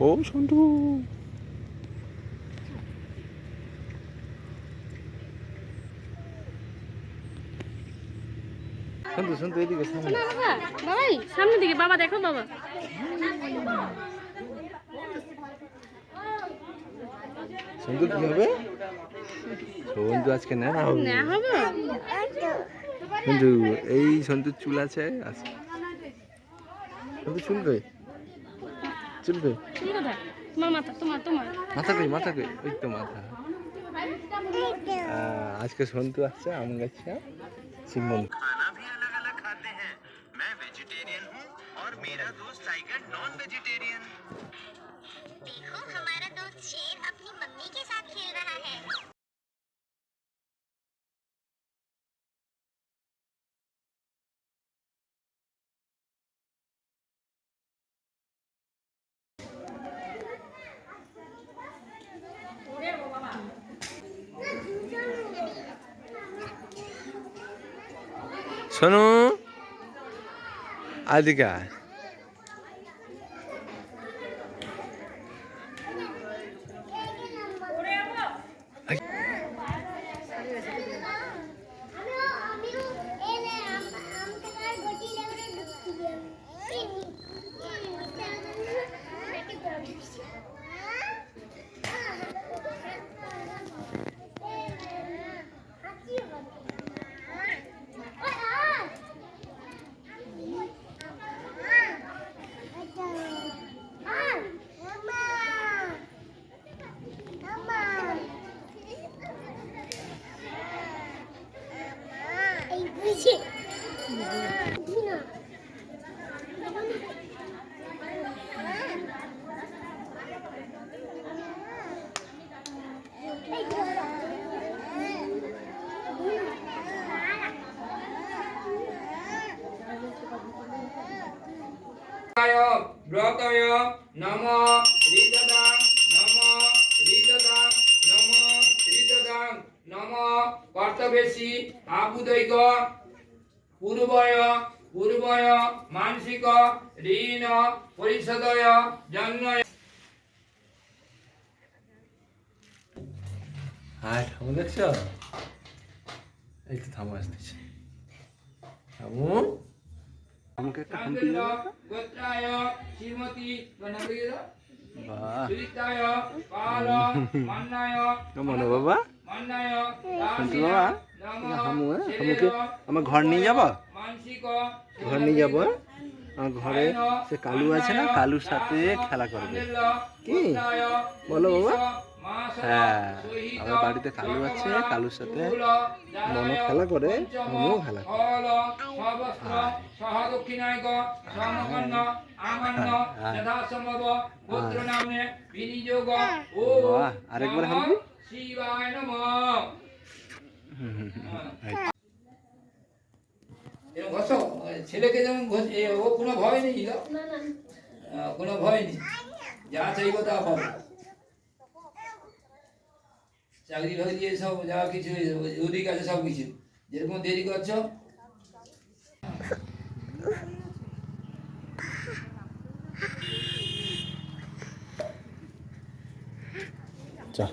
ও সন্টু, সন্তু সন্তু এদিকে সামনে। বাবাই সামনের দিকে, বাবা দেখো বাবা। সন্তু কি হবে? সন্তু আজকে না হবে। না হবে। সন্তু এই সন্তুর চুল আছে, সন্তু চুলবে, চুলবে। চুল কোথায়? তোমার মাথা, তোমার মাথা কই, মাথা কই, ওই তো মাথা। আজকে সন্তু আসছে আম গাছে সিমন। खाना भी अलग अलग खाते हैं। मैं वेजिटेरियन हूँ और मेरा दोस्त टाइगर नॉन वेजिटेरियन। देखो हमारा दोस्त शेर अपनी मम्मी के साथ खेल रहा है। শোনো আদিকা, ব্রতয় নম ঋতদাং নম ঋতদাং নম ঋতদাং নম কর্তবেশী আবুদৈক পূর্বয় পূর্বয় মানসিক ঋণ পরিশোধয় জন্ময়। হ্যাঁ ঠামু দেখছো, এই তো থামু আসতেছে, থামু আমাকে একটা ফোন দিয়ে দাও। গোত্রায় শ্রীমতী বাহ সুরিতায় কাল মান্নায় মনো বাবা, মান্নায় সন্তু বাবা, হামু হামুকে আমার ঘর নিয়ে যাবো, মানসিক ঘর নিয়ে যাবো। আমার ঘরে সে কালু আছে না, কালুর সাথে খেলা করবে। কি বলো বাবা? হ্যাঁ আমার বাড়িতে কালু আছে, কালুর সাথে মনো খেলা করে, আমিও খেলা করি। সহদক্ষিণায়ক সমকন্ন আমান্য যথাসম্ভব পুত্র নামে বিনিযোগ ও বাহ, আরেকবার হামু। শিবায় নমঃ। এরকম ঘষো, ছেলেকে যেমন ও কোনো ভয় নেই, কোনো ভয় নেই, যা চাইবো তা পাবো। চাকরি বাকরি সব যা কিছু অধিক আছে সব কিছু, যেরকম দেরি করছো। চল